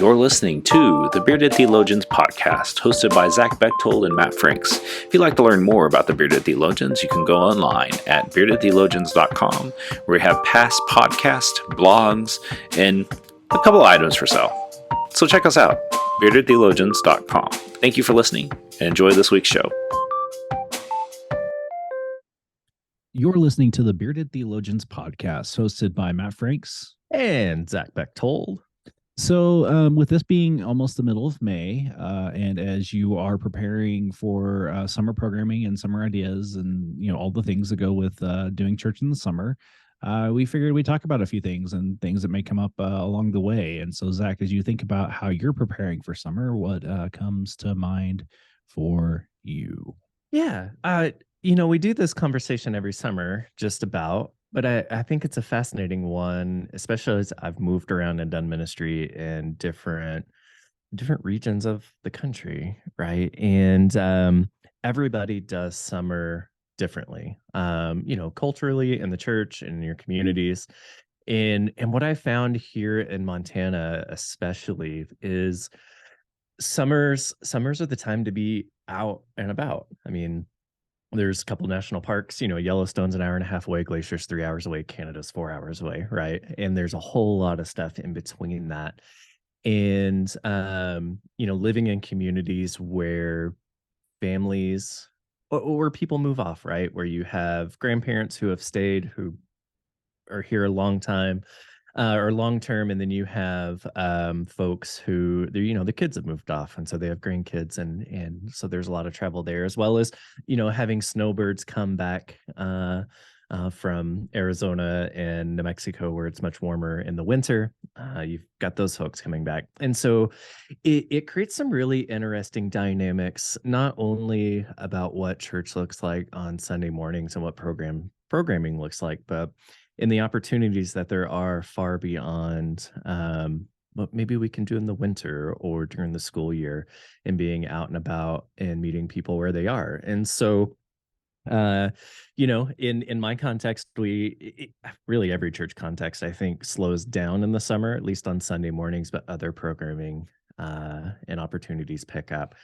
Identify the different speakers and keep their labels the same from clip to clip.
Speaker 1: You're listening to the Bearded Theologians podcast, hosted by Zach Bechtold and Matt Franks. If you'd like to learn more about the Bearded Theologians, you can go online at beardedtheologians.com, where we have past podcasts, blogs, and a couple items for sale. So check us out, beardedtheologians.com. Thank you for listening, and enjoy this week's show.
Speaker 2: You're listening to the Bearded Theologians podcast, hosted by Matt Franks
Speaker 3: and Zach Bechtold.
Speaker 2: So with this being almost the middle of May, and as you are preparing for summer programming and summer ideas and, all the things that go with doing church in the summer, we figured we'd talk about a few things and things that may come up along the way. And so, Zach, as you think about how you're preparing for summer, what comes to mind for you?
Speaker 3: Yeah. We do this conversation every summer just about, but I think it's a fascinating one, especially as I've moved around and done ministry in different regions of the country, right? And everybody does summer differently, culturally in the church and in your communities. And what I found here in Montana, especially, is summers are the time to be out and about. I mean, there's a couple national parks, Yellowstone's an hour and a half away, Glacier's 3 hours away, Canada's 4 hours away, right? And there's a whole lot of stuff in between that. And, living in communities where families or people move off, right? Where you have grandparents who have stayed, who are here a long time, or long term, and then you have folks who the kids have moved off, and so they have grandkids, and so there's a lot of travel there, as well as having snowbirds come back from Arizona and New Mexico, where it's much warmer in the winter. You've got those folks coming back, and so it creates some really interesting dynamics, not only about what church looks like on Sunday mornings and what programming looks like, but in the opportunities that there are far beyond what maybe we can do in the winter or during the school year, and being out and about and meeting people where they are. And so, in my context, really every church context, I think, slows down in the summer, at least on Sunday mornings, but other programming and opportunities pick up.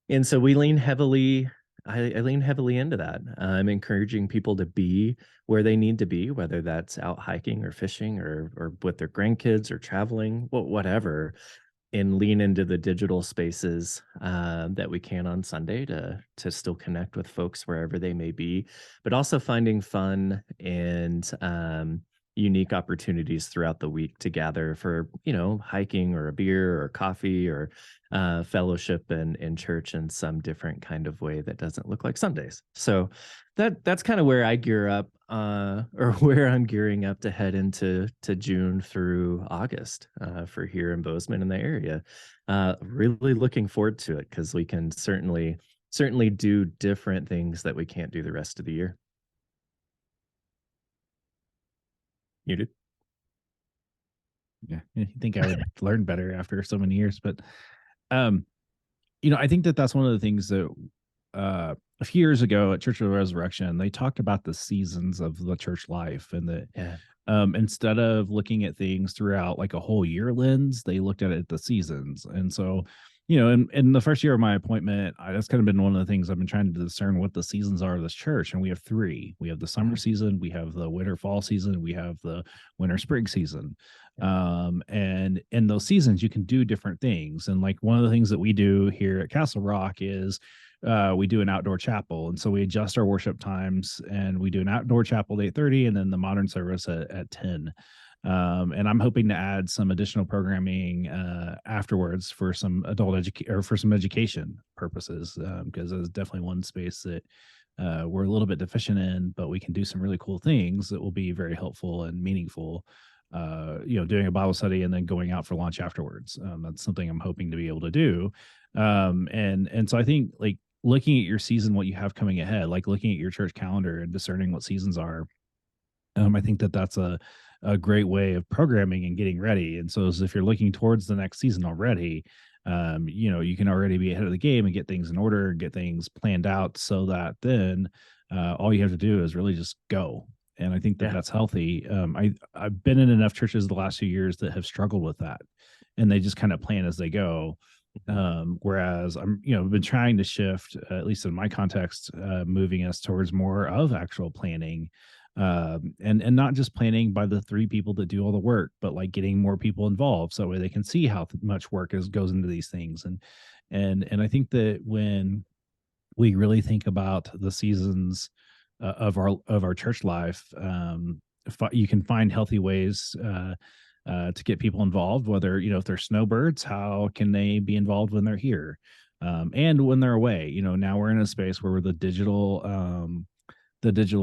Speaker 3: And so we lean heavily. I lean heavily into that. I'm encouraging people to be where they need to be, whether that's out hiking or fishing or with their grandkids or traveling, whatever, and lean into the digital spaces that we can on Sunday to still connect with folks wherever they may be, but also finding fun and unique opportunities throughout the week to gather for, hiking or a beer or coffee or fellowship in church in some different kind of way that doesn't look like Sundays. So that's kind of where I gear up, or where I'm gearing up to head into June through August for here in Bozeman in the area. Really looking forward to it, because we can certainly do different things that we can't do the rest of the year. Muted.
Speaker 2: Yeah, you think I would learn better after so many years, but I think that's one of the things that a few years ago at Church of the Resurrection, they talked about the seasons of the church life, and that instead of looking at things throughout like a whole year lens, they looked at it at the seasons. And so, in the first year of my appointment, that's kind of been one of the things I've been trying to discern what the seasons are of this church. And we have three. We have the summer season, we have the winter fall season, we have the winter spring season. And in those seasons, you can do different things. And like one of the things that we do here at Castle Rock is we do an outdoor chapel. And so we adjust our worship times, and we do an outdoor chapel at 8:30 and then the modern service at 10. And I'm hoping to add some additional programming afterwards for some education purposes, because there's definitely one space that we're a little bit deficient in, but we can do some really cool things that will be very helpful and meaningful. Doing a Bible study and then going out for lunch afterwards. That's something I'm hoping to be able to do. And so I think, like, looking at your season, what you have coming ahead, like looking at your church calendar and discerning what seasons are, I think that's a great way of programming and getting ready. And so as if you're looking towards the next season already, you can already be ahead of the game and get things in order, get things planned out, so that then all you have to do is really just go. And I think that's healthy. I've been in enough churches the last few years that have struggled with that. and they just kind of plan as they go. Whereas I'm, been trying to shift, at least in my context, moving us towards more of actual planning, and not just planning by the three people that do all the work, but like getting more people involved so that way they can see how much work goes into these things. And I think that when we really think about the seasons of our church life, you can find healthy ways to get people involved. Whether if they're snowbirds, how can they be involved when they're here, and when they're away? Now we're in a space where the digital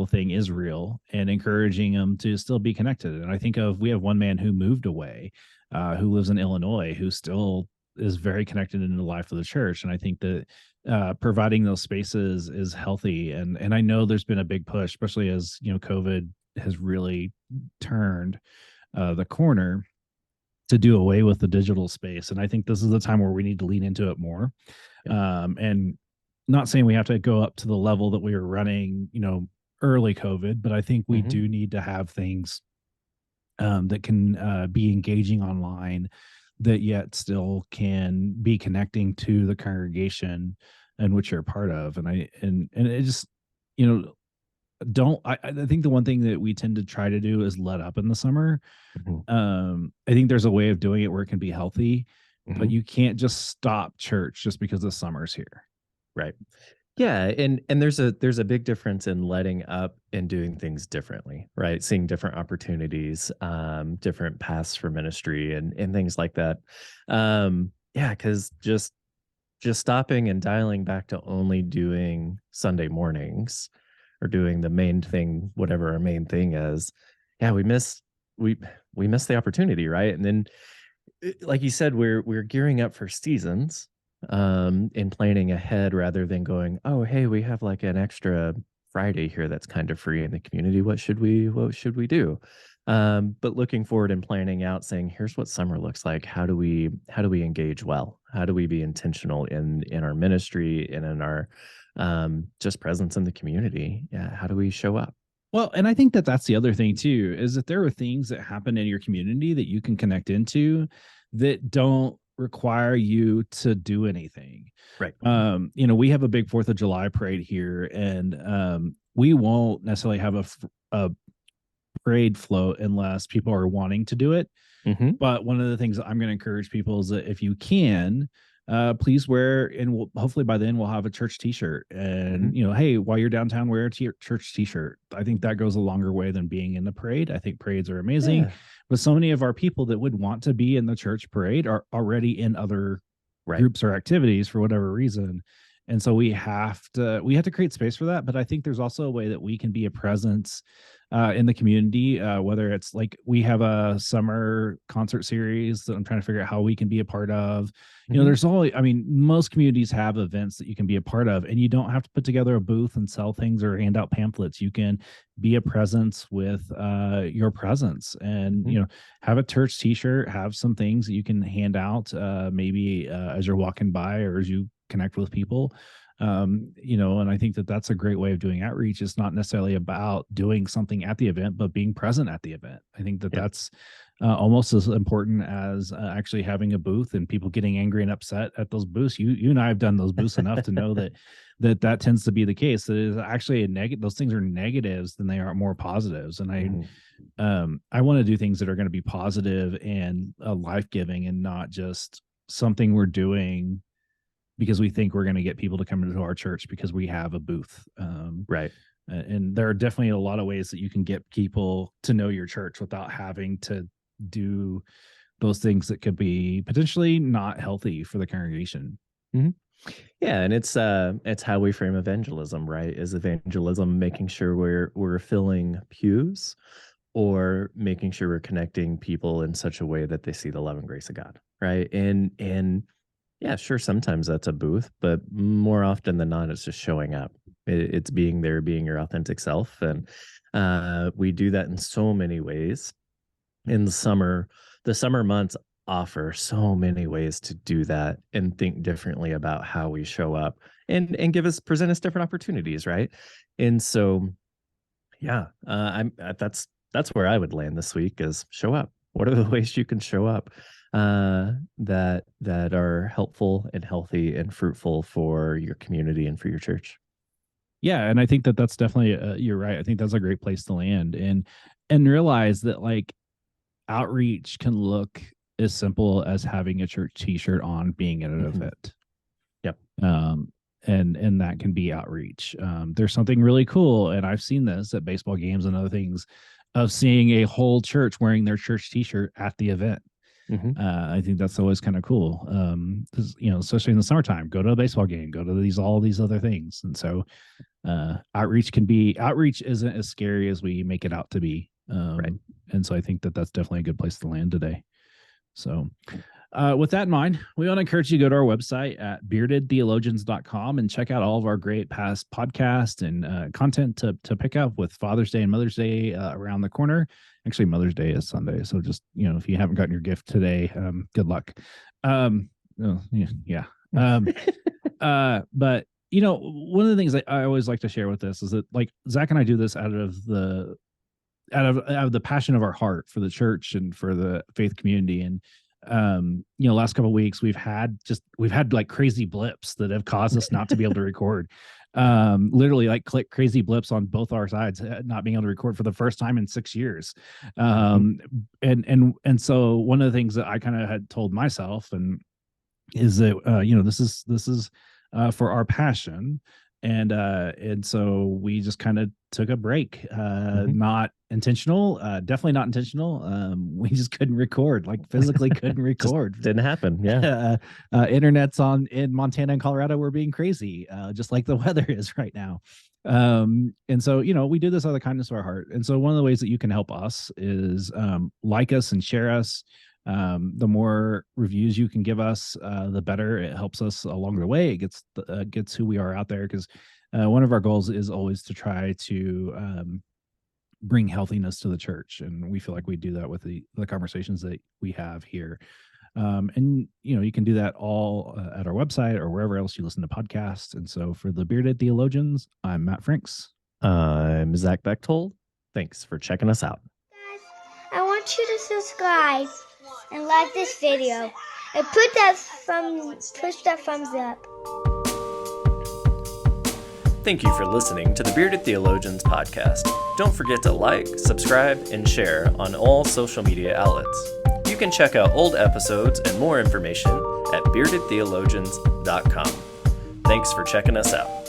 Speaker 2: thing is real, and encouraging them to still be connected. And I think we have one man who moved away, who lives in Illinois, who still is very connected in the life of the church. And I think that providing those spaces is healthy. And I know there's been a big push, especially as COVID has really turned the corner, to do away with the digital space. And I think this is the time where we need to lean into it more. And not saying we have to go up to the level that we were running, early COVID, but I think we do need to have things that can be engaging online, that yet still can be connecting to the congregation and which you're a part of. And it just, I think the one thing that we tend to try to do is let up in the summer. I think there's a way of doing it where it can be healthy, but you can't just stop church just because the summer's here.
Speaker 3: Right. Yeah, and there's a big difference in letting up and doing things differently, right? Seeing different opportunities, different paths for ministry and things like that. Yeah, because just stopping and dialing back to only doing Sunday mornings, or doing the main thing, whatever our main thing is, yeah, we miss the opportunity, right? And then, like you said, we're gearing up for seasons, and planning ahead rather than going, oh, hey, we have like an extra Friday here that's kind of free in the community. What should we do? But looking forward and planning out, saying, here's what summer looks like. How do we engage well? How do we be intentional in our ministry and in our just presence in the community? Yeah, how do we show up?
Speaker 2: Well, and I think that that's the other thing too, is that there are things that happen in your community that you can connect into that don't require you to do anything.
Speaker 3: Right.
Speaker 2: We have a big 4th of July parade here, and we won't necessarily have a parade float unless people are wanting to do it. But one of the things I'm going to encourage people is that if you can, please wear, and hopefully by then we'll have a church t-shirt, and hey, while you're downtown, wear a church t-shirt. I think that goes a longer way than being in the parade. I think parades are amazing, but so many of our people that would want to be in the church parade are already in other groups or activities for whatever reason. And so we have to create space for that. But I think there's also a way that we can be a presence in the community, whether it's like we have a summer concert series that I'm trying to figure out how we can be a part of. There's most communities have events that you can be a part of, and you don't have to put together a booth and sell things or hand out pamphlets. You can be a presence with your presence, and have a church t-shirt, have some things that you can hand out, maybe as you're walking by or as you connect with people. And I think that that's a great way of doing outreach. It's not necessarily about doing something at the event, but being present at the event. I think that that's almost as important as actually having a booth and people getting angry and upset at those booths. You and I have done those booths enough to know that tends to be the case. That is actually a negative. Those things are negatives than they are more positives. And I want to do things that are going to be positive and life-giving, and not just something we're doing because we think we're going to get people to come into our church because we have a booth.
Speaker 3: Right.
Speaker 2: And there are definitely a lot of ways that you can get people to know your church without having to do those things that could be potentially not healthy for the congregation.
Speaker 3: Yeah, and it's how we frame evangelism, right? Is evangelism making sure we're filling pews, or making sure we're connecting people in such a way that they see the love and grace of God, right? And yeah, sure, sometimes that's a booth, but more often than not, it's just showing up. It's being there, being your authentic self. And we do that in so many ways. In the summer months offer so many ways to do that and think differently about how we show up, and present us different opportunities, right? And so, yeah, that's where I would land this week, is show up. What are the ways you can show up? that are helpful and healthy and fruitful for your community and for your church.
Speaker 2: Yeah, and I think that that's definitely you're right. I think that's a great place to land, and realize that like outreach can look as simple as having a church T-shirt on, being at an event.
Speaker 3: Yep.
Speaker 2: And that can be outreach. There's something really cool, and I've seen this at baseball games and other things, of seeing a whole church wearing their church T-shirt at the event. I think that's always kind of cool. Especially in the summertime, go to a baseball game, go to all these other things. And so outreach isn't as scary as we make it out to be.
Speaker 3: Right.
Speaker 2: And so I think that that's definitely a good place to land today. So with that in mind, we want to encourage you to go to our website at beardedtheologians.com and check out all of our great past podcasts and content to pick up with Father's Day and Mother's Day around the corner. Actually, Mother's Day is Sunday. So just, if you haven't gotten your gift today, good luck. But one of the things that I always like to share with this is that like Zach and I do this out of the passion of our heart for the church and for the faith community. And last couple of weeks we've had like crazy blips that have caused us not to be able to record. Literally like crazy blips on both our sides, not being able to record for the first time in 6 years. And so one of the things that I kind of had told myself is that this is for our passion. And so we just kind of took a break, not intentional, definitely not intentional. We just couldn't record, like physically couldn't record.
Speaker 3: Didn't happen. Yeah.
Speaker 2: Internet's in Montana and Colorado were being crazy, just like the weather is right now. And so, we do this out of the kindness of our heart. And so one of the ways that you can help us is like us and share us. The more reviews you can give us, the better. It helps us along the way. It gets who we are out there, because one of our goals is always to try to bring healthiness to the church, and we feel like we do that with the conversations that we have here. And you can do that all at our website or wherever else you listen to podcasts. And so for the Bearded Theologians, I'm Matt Franks.
Speaker 3: I'm Zach Bechtold. Thanks for checking us out.
Speaker 4: Guys, I want you to subscribe and like this video and push that thumbs up.
Speaker 3: Thank you for listening to the Bearded Theologians podcast. Don't forget to like, subscribe, and share on all social media outlets. You can check out old episodes and more information at beardedtheologians.com. Thanks for checking us out.